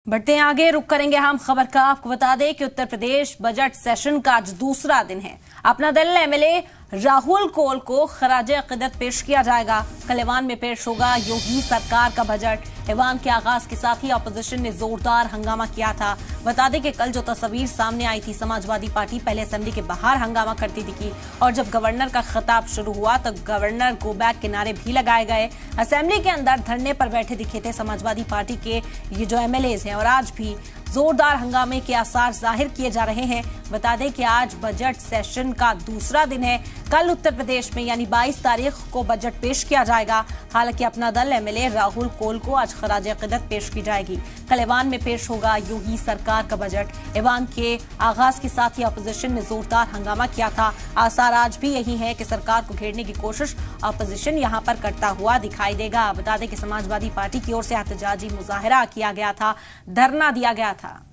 बढ़ते हैं आगे, रुक करेंगे हम खबर का। आपको बता दें कि उत्तर प्रदेश बजट सेशन का आज दूसरा दिन है। अपना दल एमएलए राहुल कोल को खराजे अकीदत पेश किया जाएगा। कल ईवान में पेश होगा योगी सरकार का बजट। ईवान के आगाज के साथ ही अपोजिशन ने जोरदार हंगामा किया था। बता दें कि कल जो तस्वीर सामने आई थी, समाजवादी पार्टी पहले असेंबली के बाहर हंगामा करती दिखी और जब गवर्नर का खिताब शुरू हुआ तो गवर्नर गो बैक के नारे भी लगाए गए। असेंबली के अंदर धरने पर बैठे दिखे थे समाजवादी पार्टी के ये जो एमएलएज हैं और आज भी जोरदार हंगामे के आसार जाहिर किए जा रहे हैं। बता दें कि आज बजट सेशन का दूसरा दिन है। कल उत्तर प्रदेश में यानी 22 तारीख को बजट पेश किया जाएगा। हालांकि अपना दल एमएलए राहुल कोल को आज खराजे अकीदत पेश की जाएगी। कल ईवान में पेश होगा योगी सरकार का बजट। ईवान के आगाज के साथ ही अपोजिशन ने जोरदार हंगामा किया था। आसार आज भी यही है कि सरकार को घेरने की कोशिश अपोजिशन यहां पर करता हुआ दिखाई देगा। बता दें कि समाजवादी पार्टी की ओर से एहतजाजी मुजाहरा किया गया था, धरना दिया गया था।